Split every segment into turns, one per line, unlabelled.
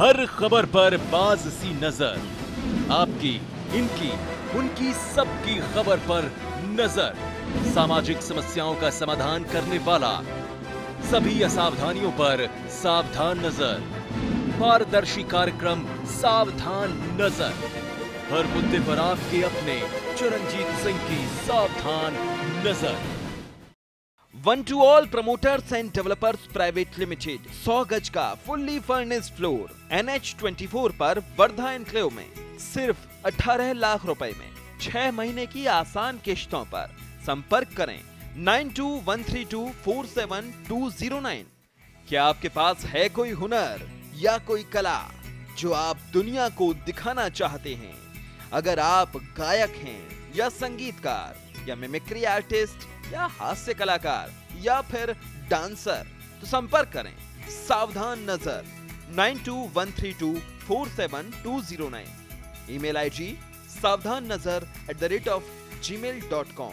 हर खबर पर बाज सी नजर, आपकी, इनकी, उनकी, सबकी खबर पर नजर। सामाजिक समस्याओं का समाधान करने वाला, सभी असावधानियों पर सावधान नजर। पारदर्शी कार्यक्रम सावधान नजर, हर मुद्दे पर आपके अपने चिरंजीत सिंह की सावधान नजर। 1 to all promoters and developers private limited 100 गज का फुल्ली फर्निश्ड फ्लोर NH24 पर वर्धा एनक्लेव में सिर्फ 18 लाख रुपए में 6 महीने की आसान किश्तों पर। संपर्क करें 9213247209। क्या आपके पास है कोई हुनर या कोई कला जो आप दुनिया को दिखाना चाहते हैं? अगर आप गायक हैं या संगीतकार या मिमिक्री आर्टिस्ट या हास्य कलाकार या फिर डांसर, तो संपर्क करें सावधान नजर 9213247209। Email ID savdhannazar@gmail.com।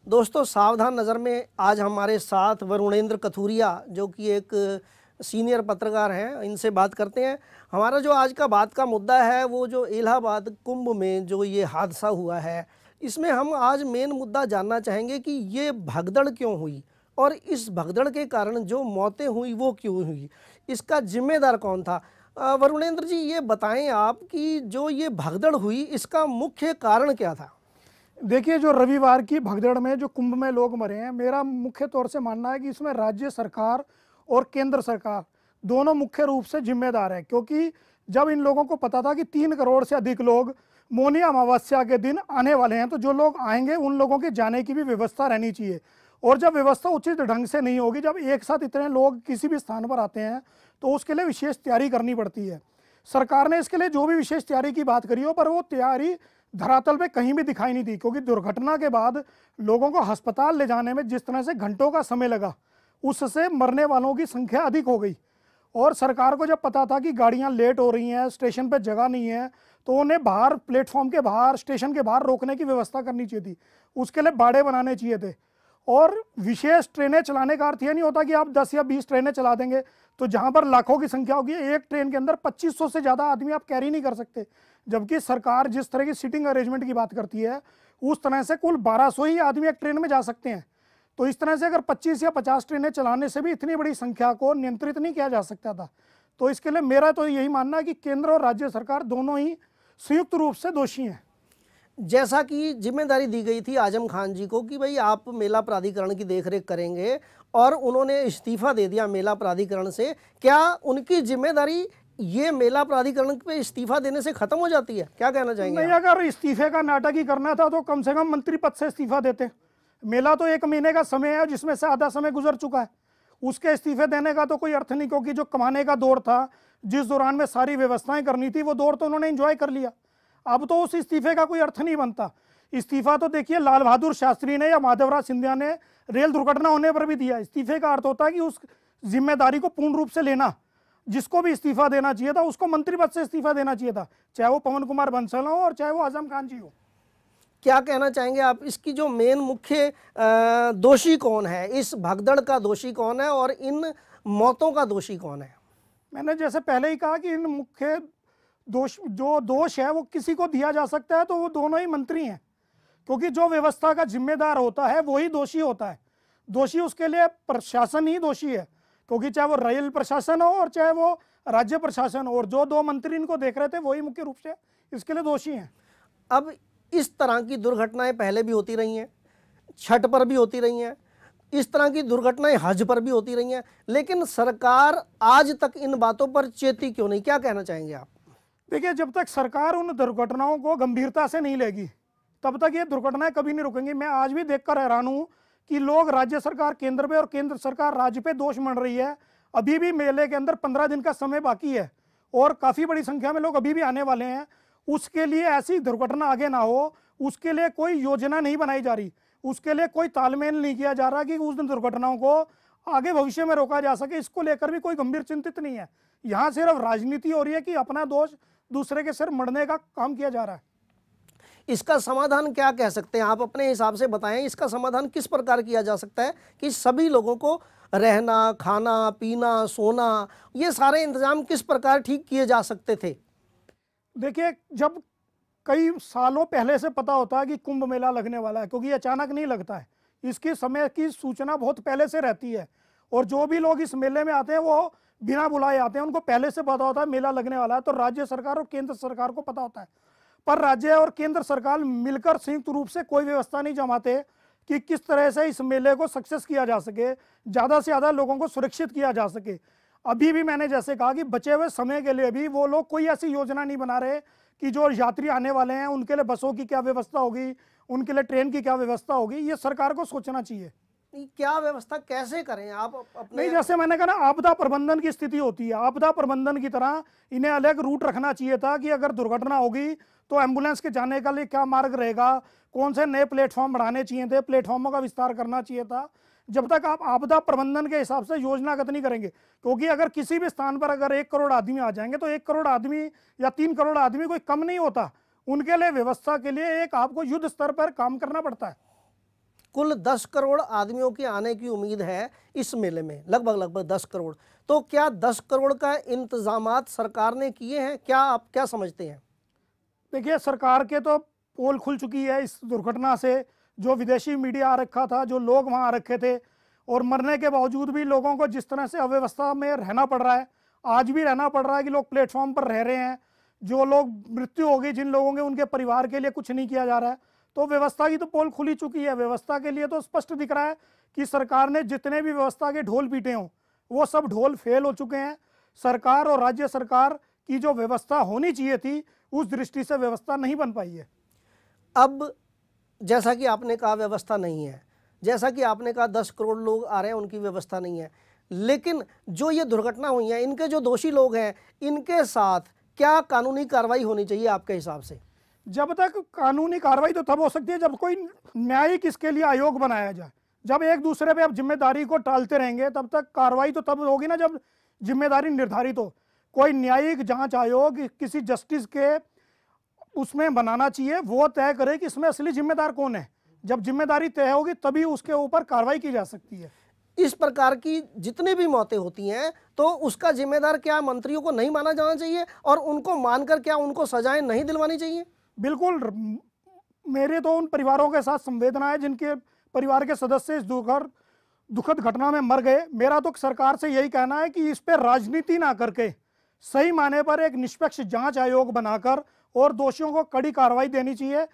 दोस्तों, सावधान नज़र में आज हमारे साथ वरुणेंद्र कथुरिया, जो कि एक सीनियर पत्रकार हैं, इनसे बात करते हैं। हमारा जो आज का बात का मुद्दा है वो जो इलाहाबाद कुंभ में जो ये हादसा हुआ है, इसमें हम आज मेन मुद्दा जानना चाहेंगे कि ये भगदड़ क्यों हुई और इस भगदड़ के कारण जो मौतें हुई वो क्यों हुई, इसका जिम्मेदार कौन था। वरुणेंद्र जी, ये बताएं आप कि जो ये भगदड़ हुई इसका मुख्य कारण क्या था?
देखिए, जो रविवार की भगदड़ में जो कुंभ में लोग मरे हैं, मेरा मुख्य तौर से मानना है कि इसमें राज्य सरकार और केंद्र सरकार दोनों मुख्य रूप से जिम्मेदार है। क्योंकि जब इन लोगों को पता था कि 3 करोड़ से अधिक लोग मौनी अमावस्या के दिन आने वाले हैं, तो जो लोग आएंगे उन लोगों के जाने की भी व्यवस्था रहनी चाहिए। और जब व्यवस्था उचित ढंग से नहीं होगी, जब एक साथ इतने लोग किसी भी स्थान पर आते हैं, तो उसके लिए विशेष तैयारी करनी पड़ती है। सरकार ने इसके लिए जो भी विशेष तैयारी की बात करी हो, पर वो तैयारी धरातल पे कहीं भी दिखाई नहीं दी। क्योंकि दुर्घटना के बाद लोगों को अस्पताल ले जाने में जिस तरह से घंटों का समय लगा, उससे मरने वालों की संख्या अधिक हो गई। और सरकार को जब पता था कि गाड़ियां लेट हो रही हैं, स्टेशन पे जगह नहीं है, तो उन्हें बाहर प्लेटफॉर्म के बाहर, स्टेशन के बाहर रोकने की व्यवस्था करनी चाहिए थी। उसके लिए बाड़े बनाने चाहिए थे। और विशेष ट्रेनें चलाने का अर्थ ये नहीं होता कि आप 10 या 20 ट्रेनें चला देंगे तो जहां पर लाखों की संख्या होगी, एक ट्रेन के अंदर 2500 से ज़्यादा आदमी आप कैरी नहीं कर सकते। जबकि सरकार जिस तरह की सीटिंग अरेंजमेंट की बात करती है, उस तरह से कुल 1200 ही आदमी एक ट्रेन में जा सकते हैं। तो इस तरह से अगर 25 या 50 ट्रेनें चलाने से भी इतनी बड़ी संख्या को नियंत्रित नहीं किया जा सकता था। तो इसके लिए मेरा तो यही मानना है कि केंद्र और राज्य सरकार दोनों ही संयुक्त रूप से दोषी हैं।
जैसा कि जिम्मेदारी दी गई थी आजम खान जी को कि भाई आप मेला प्राधिकरण की देखरेख करेंगे, और उन्होंने इस्तीफा दे दिया मेला प्राधिकरण से, क्या उनकी जिम्मेदारी ये मेला प्राधिकरण पे इस्तीफा देने से खत्म हो जाती है? क्या कहना चाहेंगे?
नहीं, अगर इस्तीफे का नाटक ही करना था तो कम से कम मंत्री पद से इस्तीफा देते। मेला तो 1 महीने का समय है, जिसमें से आधा समय गुजर चुका है। उसके इस्तीफे देने का तो कोई अर्थ नहीं, क्योंकि जो कमाने का दौर था, जिस दौरान में सारी व्यवस्थाएं करनी थी, वो दौर तो उन्होंने एंजॉय कर लिया। अब तो उस इस्तीफे का कोई अर्थ नहीं बनता। इस्तीफा तो देखिए लाल बहादुर शास्त्री ने या माधवराज सिंधिया ने रेल दुर्घटना होने पर भी दिया। इस्तीफे का अर्थ होता है कि उस जिम्मेदारी को पूर्ण रूप से लेना। जिसको भी इस्तीफा देना चाहिए था उसको मंत्री पद से इस्तीफा देना चाहिए था, चाहे वो पवन कुमार बंसल हो और चाहे वो आजम खान जी हो।
क्या कहना चाहेंगे आप, इसकी जो मेन मुख्य दोषी कौन है, इस भगदड़ का दोषी कौन है और इन मौतों का दोषी कौन है?
मैंने जैसे पहले ही कहा कि इन मुख्य दोष है वो किसी को दिया जा सकता है तो वो दोनों ही मंत्री हैं, क्योंकि जो व्यवस्था का जिम्मेदार होता है वही दोषी होता है। दोषी उसके लिए प्रशासन ही दोषी है, क्योंकि चाहे वो रेल प्रशासन हो और चाहे वो राज्य प्रशासन हो, और जो दो मंत्री इनको देख रहे थे वही मुख्य रूप से इसके लिए दोषी हैं।
अब इस तरह की दुर्घटनाएं पहले भी होती रही हैं, छठ पर भी होती रही हैं, इस तरह की दुर्घटनाएं हज पर भी होती रही हैं, लेकिन सरकार आज तक इन बातों पर चेती क्यों नहीं? क्या कहना चाहेंगे आप?
देखिए, जब तक सरकार उन दुर्घटनाओं को गंभीरता से नहीं लेगी तब तक ये दुर्घटनाएं कभी नहीं रुकेंगी। मैं आज भी देखकर हैरान हूं कि लोग राज्य सरकार केंद्र पे और केंद्र सरकार राज्य पे दोष मढ़ रही है। अभी भी मेले के अंदर 15 दिन का समय बाकी है और काफ़ी बड़ी संख्या में लोग अभी भी आने वाले हैं। उसके लिए ऐसी दुर्घटना आगे ना हो, उसके लिए कोई योजना नहीं बनाई जा रही, उसके लिए कोई तालमेल नहीं किया जा रहा कि उस दुर्घटनाओं को आगे भविष्य में रोका जा सके। इसको लेकर भी कोई गंभीर चिंतित नहीं है। यहाँ सिर्फ राजनीति हो रही है कि अपना दोष दूसरे के सिर मढ़ने का काम किया जा रहा है।
इसका समाधान क्या कह सकते हैं आप, अपने हिसाब से बताएं, इसका समाधान किस प्रकार किया जा सकता है कि सभी लोगों को रहना, खाना, पीना, सोना, ये सारे इंतजाम किस प्रकार ठीक किए जा सकते थे?
देखिए, जब कई सालों पहले से पता होता है कि कुंभ मेला लगने वाला है, क्योंकि अचानक नहीं लगता है, इसकी समय की सूचना बहुत पहले से रहती है, और जो भी लोग इस मेले में आते हैं वो बिना बुलाए आते हैं, उनको पहले से पता होता है मेला लगने वाला है, तो राज्य सरकार और केंद्र सरकार को पता होता है। पर राज्य और केंद्र सरकार मिलकर संयुक्त रूप से कोई व्यवस्था नहीं जमाते कि किस तरह से इस मेले को सक्सेस किया जा सके, ज़्यादा से ज़्यादा लोगों को सुरक्षित किया जा सके। अभी भी मैंने जैसे कहा कि बचे हुए समय के लिए भी वो लोग कोई ऐसी योजना नहीं बना रहे कि जो यात्री आने वाले हैं उनके लिए बसों की क्या व्यवस्था होगी, उनके लिए ट्रेन की क्या व्यवस्था होगी, ये सरकार को सोचना चाहिए।
क्या व्यवस्था कैसे करें आप अपने?
नहीं, जैसे मैंने कहा ना, आपदा प्रबंधन की स्थिति होती है, आपदा प्रबंधन की तरह इन्हें अलग रूट रखना चाहिए था कि अगर दुर्घटना होगी तो एम्बुलेंस के जाने के लिए क्या मार्ग रहेगा, कौन से नए प्लेटफॉर्म बढ़ाने चाहिए थे, प्लेटफॉर्मों का विस्तार करना चाहिए था। जब तक आप आपदा प्रबंधन के हिसाब से योजनागत नहीं करेंगे, क्योंकि अगर किसी भी स्थान पर अगर 1 करोड़ आदमी आ जाएंगे तो 1 करोड़ आदमी या 3 करोड़ आदमी कोई कम नहीं होता। उनके लिए व्यवस्था के लिए एक आपको युद्ध स्तर पर काम करना पड़ता है।
कुल 10 करोड़ आदमियों के आने की उम्मीद है इस मेले में, लगभग 10 करोड़। तो क्या 10 करोड़ का इंतजामात सरकार ने किए हैं? क्या आप क्या समझते हैं?
देखिए, सरकार के तो पोल खुल चुकी है इस दुर्घटना से। जो विदेशी मीडिया आ रखा था, जो लोग वहाँ आ रखे थे, और मरने के बावजूद भी लोगों को जिस तरह से अव्यवस्था में रहना पड़ रहा है, आज भी रहना पड़ रहा है कि लोग प्लेटफॉर्म पर रह रहे हैं। जो लोग मृत्यु हो गई, जिन लोगों के, उनके परिवार के लिए कुछ नहीं किया जा रहा है। तो व्यवस्था की तो पोल खुली चुकी है। व्यवस्था के लिए तो स्पष्ट दिख रहा है कि सरकार ने जितने भी व्यवस्था के ढोल पीटे हों वो सब ढोल फेल हो चुके हैं। सरकार और राज्य सरकार की जो व्यवस्था होनी चाहिए थी उस दृष्टि से व्यवस्था नहीं बन पाई है।
अब जैसा कि आपने कहा व्यवस्था नहीं है, जैसा कि आपने कहा 10 करोड़ लोग आ रहे हैं, उनकी व्यवस्था नहीं है, लेकिन जो ये दुर्घटना हुई है, इनके जो दोषी लोग हैं, इनके साथ क्या कानूनी कार्रवाई होनी चाहिए आपके हिसाब से?
जब तक कानूनी कार्रवाई तो तब हो सकती है जब कोई न्यायिक इसके लिए आयोग बनाया जाए। जब एक दूसरे पे अब जिम्मेदारी को टालते रहेंगे तब तक कार्रवाई तो तब होगी ना जब जिम्मेदारी निर्धारित हो। कोई न्यायिक जांच आयोग किसी जस्टिस के उसमें बनाना चाहिए, वो तय करे कि इसमें असली जिम्मेदार कौन है। जब जिम्मेदारी तय होगी तभी उसके ऊपर कार्रवाई की जा सकती है।
इस प्रकार की जितनी भी मौतें होती हैं तो उसका जिम्मेदार क्या मंत्रियों को नहीं माना जाना चाहिए, और उनको मानकर क्या उनको सजाएं नहीं दिलवानी चाहिए?
बिल्कुल, मेरे तो उन परिवारों के साथ संवेदना है जिनके परिवार के सदस्य इस दुखद घटना में मर गए। मेरा तो सरकार से यही कहना है कि इस पर राजनीति ना करके सही माने पर एक निष्पक्ष जांच आयोग बनाकर और दोषियों को कड़ी कार्रवाई देनी चाहिए।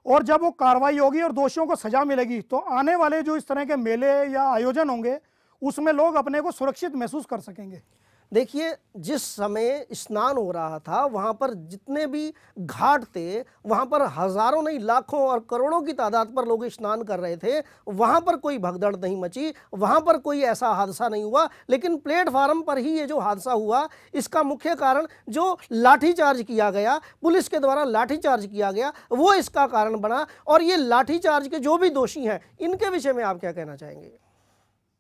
और जब वो कार्रवाई होगी और दोषियों को सजा मिलेगी तो आने वाले जो इस तरह के मेले या आयोजन होंगे उसमें लोग अपने को सुरक्षित महसूस कर सकेंगे।
देखिए, जिस समय स्नान हो रहा था वहाँ पर जितने भी घाट थे वहाँ पर हजारों नहीं लाखों और करोड़ों की तादाद पर लोग स्नान कर रहे थे। वहाँ पर कोई भगदड़ नहीं मची, वहाँ पर कोई ऐसा हादसा नहीं हुआ, लेकिन प्लेटफार्म पर ही ये जो हादसा हुआ इसका मुख्य कारण जो लाठीचार्ज किया गया, पुलिस के द्वारा लाठीचार्ज किया गया, वो इसका कारण बना। और ये लाठीचार्ज के जो भी दोषी हैं इनके विषय में आप क्या कहना चाहेंगे?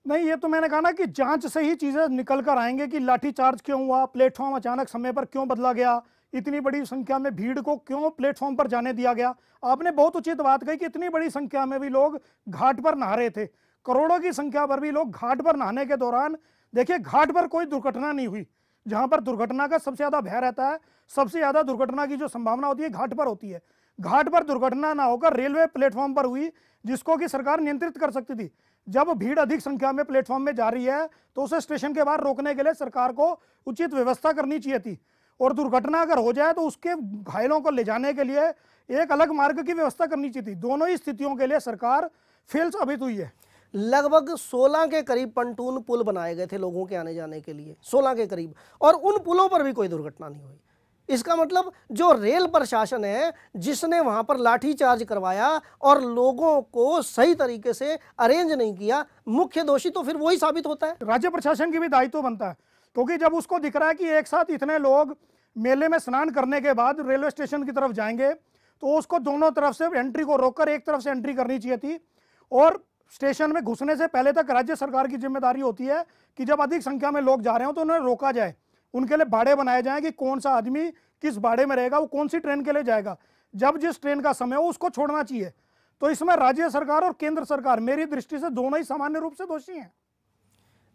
नहीं, ये तो मैंने कहा ना कि जांच से ही चीज़ें निकल कर आएंगे कि लाठीचार्ज क्यों हुआ, प्लेटफॉर्म अचानक समय पर क्यों बदला गया, इतनी बड़ी संख्या में भीड़ को क्यों प्लेटफॉर्म पर जाने दिया गया? आपने बहुत उचित बात कही कि इतनी बड़ी संख्या में भी लोग घाट पर नहा रहे थे, करोड़ों की संख्या पर भी लोग घाट पर नहाने के दौरान, देखिए घाट पर कोई दुर्घटना नहीं हुई। जहां पर दुर्घटना का सबसे ज्यादा भय रहता है, सबसे ज्यादा दुर्घटना की जो संभावना होती है घाट पर होती है। घाट पर दुर्घटना ना होकर रेलवे प्लेटफॉर्म पर हुई, जिसको कि सरकार नियंत्रित कर सकती थी। जब भीड़ अधिक संख्या में प्लेटफॉर्म में जा रही है तो उसे स्टेशन के बाहर रोकने के लिए सरकार को उचित व्यवस्था करनी चाहिए थी, और दुर्घटना अगर हो जाए तो उसके घायलों को ले जाने के लिए एक अलग मार्ग की व्यवस्था करनी चाहिए थी। दोनों ही स्थितियों के लिए सरकार फेल साबित हुई है।
लगभग 16 के करीब पंटून पुल बनाए गए थे लोगों के आने जाने के लिए, 16 के करीब, और उन पुलों पर भी कोई दुर्घटना नहीं हुई। इसका मतलब जो रेल प्रशासन है जिसने वहां पर लाठीचार्ज करवाया और लोगों को सही तरीके से अरेंज नहीं किया, मुख्य दोषी तो फिर वही साबित होता है।
राज्य प्रशासन की भी दायित्व बनता है, क्योंकि जब उसको दिख रहा है कि एक साथ इतने लोग मेले में स्नान करने के बाद रेलवे स्टेशन की तरफ जाएंगे, तो उसको दोनों तरफ से एंट्री को रोककर एक तरफ से एंट्री करनी चाहिए थी। और स्टेशन में घुसने से पहले तक राज्य सरकार की जिम्मेदारी होती है कि जब अधिक संख्या में लोग जा रहे हो तो उन्हें रोका जाए, उनके लिए बाड़े बनाए जाएं कि कौन सा आदमी किस बाड़े में रहेगा, वो कौन सी ट्रेन के लिए जाएगा, जब जिस ट्रेन का समय हो उसको छोड़ना चाहिए। तो इसमें राज्य सरकार और केंद्र सरकार मेरी दृष्टि से दोनों ही सामान्य रूप से दोषी हैं।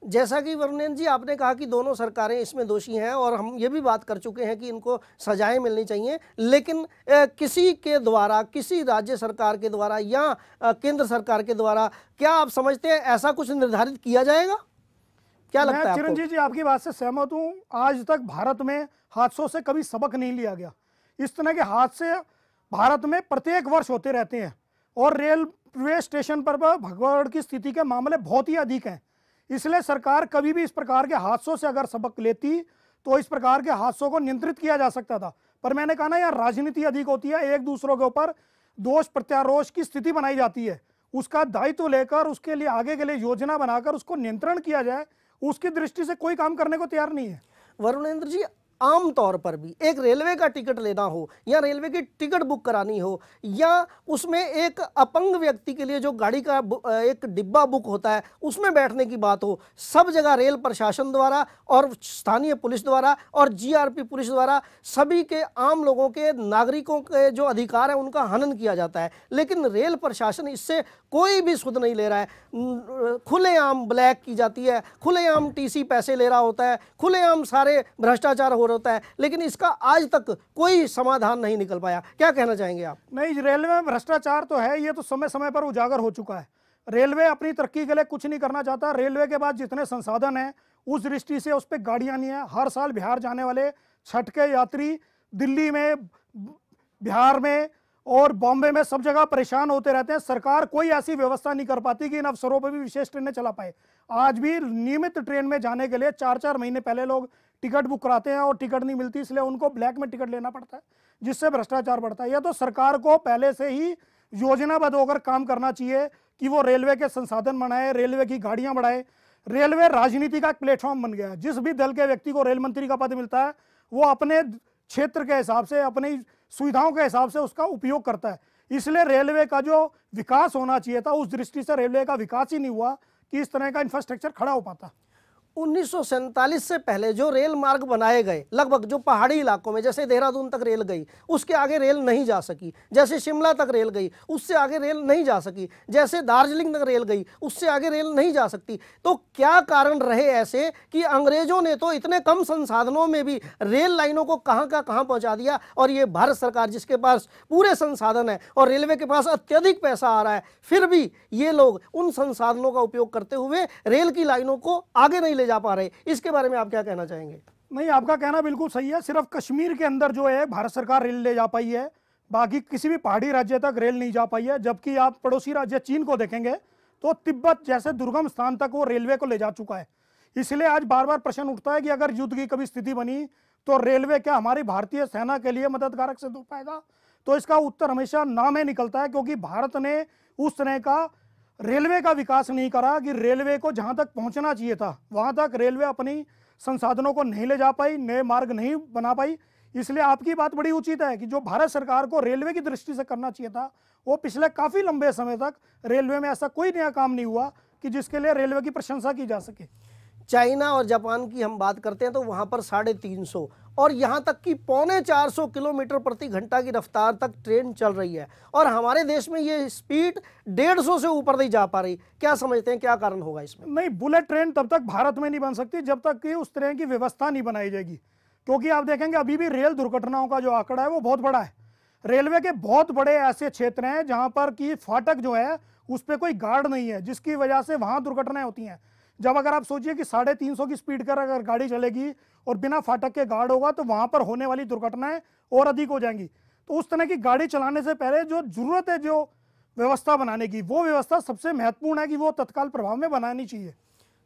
जैसा कि वरुणेंद्र जी आपने कहा कि दोनों सरकारें इसमें दोषी हैं, और हम ये भी बात कर चुके हैं कि इनको सजाएं मिलनी चाहिए, लेकिन किसी के द्वारा, किसी राज्य सरकार के द्वारा या केंद्र सरकार के द्वारा, क्या आप समझते हैं ऐसा कुछ निर्धारित किया जाएगा? क्या लगता है आपको?
चिरंजीव जी आपकी बात से सहमत हूं। आज तक भारत में हादसों से कभी सबक नहीं लिया गया। इस तरह के हादसे भारत में प्रत्येक वर्ष होते रहते हैं, और रेलवे स्टेशन पर भगदड़ की स्थिति के मामले बहुत ही अधिक हैं। इसलिए सरकार कभी भी इस प्रकार के हादसों से अगर सबक लेती तो इस प्रकार के हादसों को नियंत्रित किया जा सकता था। पर मैंने कहा ना, यार राजनीति अधिक होती है, एक दूसरों के ऊपर दोष प्रत्यारोप की स्थिति बनाई जाती है। उसका दायित्व लेकर उसके लिए आगे के लिए योजना बनाकर उसको नियंत्रण किया जाए, उसकी दृष्टि से कोई काम करने को तैयार नहीं है।
वरुणेंद्र जी, आम तौर पर भी एक रेलवे का टिकट लेना हो या रेलवे की टिकट बुक करानी हो, या उसमें एक अपंग व्यक्ति के लिए जो गाड़ी का एक डिब्बा बुक होता है उसमें बैठने की बात हो, सब जगह रेल प्रशासन द्वारा और स्थानीय पुलिस द्वारा और जीआरपी पुलिस द्वारा सभी के आम लोगों के, नागरिकों के जो अधिकार है उनका हनन किया जाता है। लेकिन रेल प्रशासन इससे कोई भी सुध नहीं ले रहा है। खुलेआम ब्लैक की जाती है, खुलेआम टीसी पैसे ले रहा होता है, खुलेआम सारे भ्रष्टाचार हो होता है, लेकिन इसका आज तक कोई समाधान नहीं निकल पाया। क्या कहना चाहेंगे आप?
नहीं, रेलवे में भ्रष्टाचार तो है, ये तो समय समय पर उजागर हो चुका है। रेलवे अपनी तरक्की के लिए कुछ नहीं करना चाहता। रेलवे के पास जितने संसाधन हैं उस दृष्टि से उस पर गाड़ियां नहीं है। हर साल बिहार जाने वाले छठ के यात्री दिल्ली में, बिहार में और बॉम्बे में सब जगह परेशान होते रहते हैं। सरकार कोई ऐसी व्यवस्था नहीं कर पाती कि इन अवसरों पर भी विशेष ट्रेनें चला पाए। आज भी नियमित ट्रेन में जाने के लिए 4-4 महीने पहले लोग टिकट बुक कराते हैं और टिकट नहीं मिलती, इसलिए उनको ब्लैक में टिकट लेना पड़ता है, जिससे भ्रष्टाचार बढ़ता है। यह तो सरकार को पहले से ही योजनाबद्ध होकर काम करना चाहिए कि वो रेलवे के संसाधन बनाए, रेलवे की गाड़ियां बढ़ाए। रेलवे राजनीति का एक प्लेटफॉर्म बन गया है। जिस भी दल के व्यक्ति को रेल मंत्री का पद मिलता है वो अपने क्षेत्र के हिसाब से, अपनी सुविधाओं के हिसाब से उसका उपयोग करता है। इसलिए रेलवे का जो विकास होना चाहिए था, उस दृष्टि से रेलवे का विकास ही नहीं हुआ कि इस तरह का इंफ्रास्ट्रक्चर खड़ा हो पाता।
1947 से पहले जो रेल मार्ग बनाए गए, लगभग जो पहाड़ी इलाकों में, जैसे देहरादून तक रेल गई, उसके आगे रेल नहीं जा सकी। जैसे शिमला तक रेल गई, उससे आगे रेल नहीं जा सकी। जैसे दार्जिलिंग तक रेल गई, उससे आगे रेल नहीं जा सकती। तो क्या कारण रहे ऐसे कि अंग्रेजों ने तो इतने कम संसाधनों में भी रेल लाइनों को कहां का कहां पहुंचा दिया, और ये भारत सरकार जिसके पास पूरे संसाधन है और रेलवे के पास अत्यधिक पैसा आ रहा है, फिर भी ये लोग उन संसाधनों का उपयोग करते हुए रेल की लाइनों को आगे नहीं जा पा रहे। इसके बारे में आप क्या कहना चाहेंगे?
नहीं, आपका कहना बिल्कुल सही है। सिर्फ कश्मीर के अंदर जो है भारत सरकार रेल ले जा पाई है, बाकी किसी भी पहाड़ी राज्य तक रेल नहीं जा पाई है। जबकि आप पड़ोसी राज्य चीन को देखेंगे तो तिब्बत जैसे दुर्गम स्थान तक वो रेलवे को ले जा चुका है। इसलिए आज बार बार प्रश्न उठता है कि अगर युद्ध की कभी स्थिति बनी तो रेलवे क्या हमारी भारतीय सेना के लिए मददगारक सिद्ध हो पाएगा? तो इसका उत्तर हमेशा ना में निकलता है, क्योंकि भारत ने उस तरह का रेलवे का विकास नहीं करा कि रेलवे को जहां तक पहुंचना चाहिए था वहां तक रेलवे अपनी संसाधनों को नहीं ले जा पाई, नए मार्ग नहीं बना पाई। इसलिए आपकी बात बड़ी उचित है कि जो भारत सरकार को रेलवे की दृष्टि से करना चाहिए था, वो पिछले काफी लंबे समय तक रेलवे में ऐसा कोई नया काम नहीं हुआ कि जिसके लिए रेलवे की प्रशंसा की जा सके।
चाइना और जापान की हम बात करते हैं तो वहाँ पर 350 और यहाँ तक कि 350 किलोमीटर प्रति घंटा की रफ्तार तक ट्रेन चल रही है, और हमारे देश में ये स्पीड 150 से ऊपर नहीं जा पा रही। क्या समझते हैं, क्या कारण होगा इसमें?
नहीं, बुलेट ट्रेन तब तक भारत में नहीं बन सकती जब तक कि उस तरह की व्यवस्था नहीं बनाई जाएगी, क्योंकि आप देखेंगे अभी भी रेल दुर्घटनाओं का जो आंकड़ा है वो बहुत बड़ा है। रेलवे के बहुत बड़े ऐसे क्षेत्र हैं जहां पर कि फाटक जो है उस पर कोई गार्ड नहीं है, जिसकी वजह से वहां दुर्घटनाएं होती हैं। जब अगर आप सोचिए कि 350 की स्पीड पर अगर गाड़ी चलेगी और बिना फाटक के गार्ड होगा तो वहां पर होने वाली दुर्घटनाएं और अधिक हो जाएंगी। तो उस तरह की गाड़ी चलाने से पहले जो जरूरत है जो व्यवस्था बनाने की, वो व्यवस्था सबसे महत्वपूर्ण है कि वो तत्काल प्रभाव में बनानी चाहिए।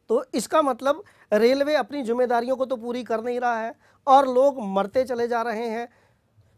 तो इसका मतलब रेलवे अपनी जिम्मेदारियों को तो पूरी कर नहीं रहा है और लोग मरते चले जा रहे हैं,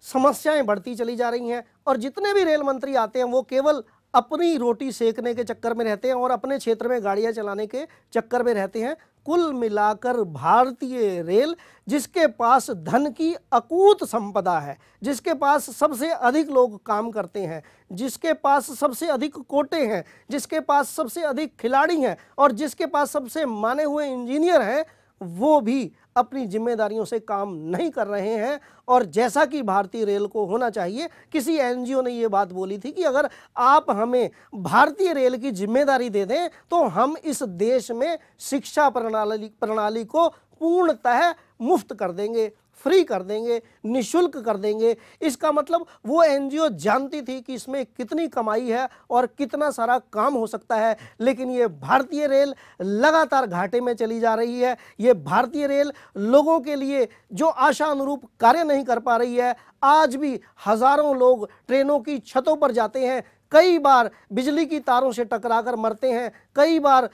समस्याएं बढ़ती चली जा रही हैं, और जितने भी रेल मंत्री आते हैं वो केवल अपनी रोटी सेकने के चक्कर में रहते हैं और अपने क्षेत्र में गाड़ियां चलाने के चक्कर में रहते हैं। कुल मिलाकर भारतीय रेल, जिसके पास धन की अकूत संपदा है, जिसके पास सबसे अधिक लोग काम करते हैं, जिसके पास सबसे अधिक कोटे हैं, जिसके पास सबसे अधिक खिलाड़ी हैं और जिसके पास सबसे माने हुए इंजीनियर हैं, वो भी अपनी जिम्मेदारियों से काम नहीं कर रहे हैं। और जैसा कि भारतीय रेल को होना चाहिए, किसी एनजीओ ने ये बात बोली थी कि अगर आप हमें भारतीय रेल की जिम्मेदारी दे दें तो हम इस देश में शिक्षा प्रणाली को पूर्णतः मुफ्त कर देंगे, फ्री कर देंगे, निशुल्क कर देंगे। इसका मतलब वो एनजीओ जानती थी कि इसमें कितनी कमाई है और कितना सारा काम हो सकता है, लेकिन ये भारतीय रेल लगातार घाटे में चली जा रही है। ये भारतीय रेल लोगों के लिए जो आशा अनुरूप कार्य नहीं कर पा रही है। आज भी हजारों लोग ट्रेनों की छतों पर जाते हैं, कई बार बिजली की तारों से टकराकर मरते हैं, कई बार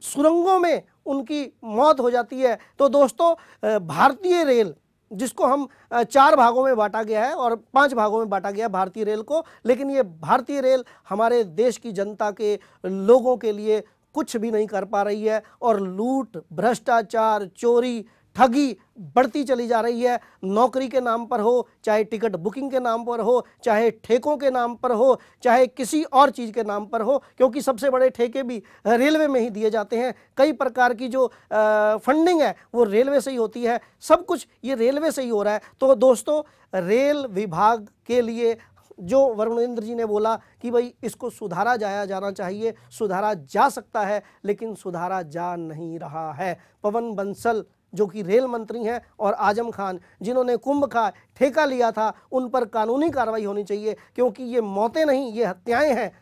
सुरंगों में उनकी मौत हो जाती है। तो दोस्तों, भारतीय रेल, जिसको हम 4 भागों में बांटा गया है और 5 भागों में बांटा गया है भारतीय रेल को, लेकिन ये भारतीय रेल हमारे देश की जनता के लोगों के लिए कुछ भी नहीं कर पा रही है और लूट, भ्रष्टाचार, चोरी, ठगी बढ़ती चली जा रही है। नौकरी के नाम पर हो, चाहे टिकट बुकिंग के नाम पर हो, चाहे ठेकों के नाम पर हो, चाहे किसी और चीज़ के नाम पर हो, क्योंकि सबसे बड़े ठेके भी रेलवे में ही दिए जाते हैं। कई प्रकार की जो फंडिंग है वो रेलवे से ही होती है, सब कुछ ये रेलवे से ही हो रहा है। तो दोस्तों, रेल विभाग के लिए जो वरुणेंद्र जी ने बोला कि भाई इसको सुधारा जाना चाहिए, सुधारा जा सकता है, लेकिन सुधारा जा नहीं रहा है। पवन बंसल जो कि रेल मंत्री हैं और आजम खान जिन्होंने कुंभ का ठेका लिया था, उन पर कानूनी कार्रवाई होनी चाहिए, क्योंकि ये मौतें नहीं, ये हत्याएं हैं,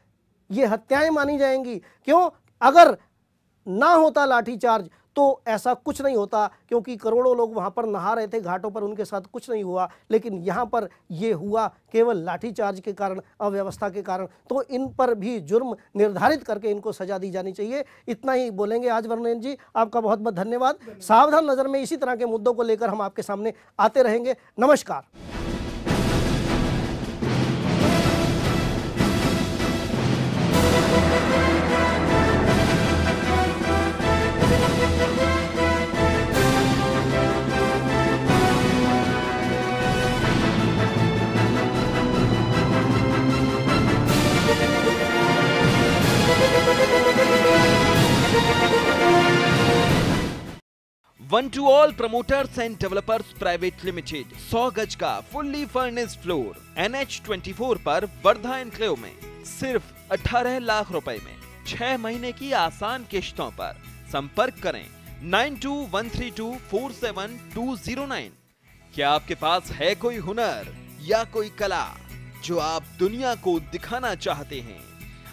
ये हत्याएं मानी जाएंगी। क्यों? अगर ना होता लाठीचार्ज तो ऐसा कुछ नहीं होता, क्योंकि करोड़ों लोग वहाँ पर नहा रहे थे घाटों पर, उनके साथ कुछ नहीं हुआ, लेकिन यहाँ पर ये हुआ केवल लाठीचार्ज के कारण, अव्यवस्था के कारण। तो इन पर भी जुर्म निर्धारित करके इनको सजा दी जानी चाहिए। इतना ही बोलेंगे आज वरुणेंद्र जी, आपका बहुत बहुत धन्यवाद। सावधान नज़र में इसी तरह के मुद्दों को लेकर हम आपके सामने आते रहेंगे। नमस्कार।
One two all promoters and developers private limited 100 गज का फुल्ली फर्निश्ड फ्लोर NH24 पर वर्धा एनक्लेव में सिर्फ 18 लाख रुपए में 6 महीने की आसान किश्तों पर। संपर्क करें 9213247209। क्या आपके पास है कोई हुनर या कोई कला जो आप दुनिया को दिखाना चाहते हैं?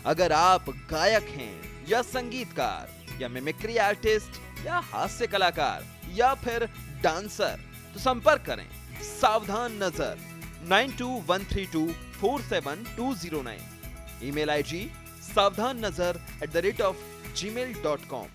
अगर आप गायक हैं या संगीतकार या मिमिक्री आर्टिस्ट या हास्य कलाकार या फिर डांसर, तो संपर्क करें सावधान नजर 9213247209। Email IG savdhannazar@gmail.com।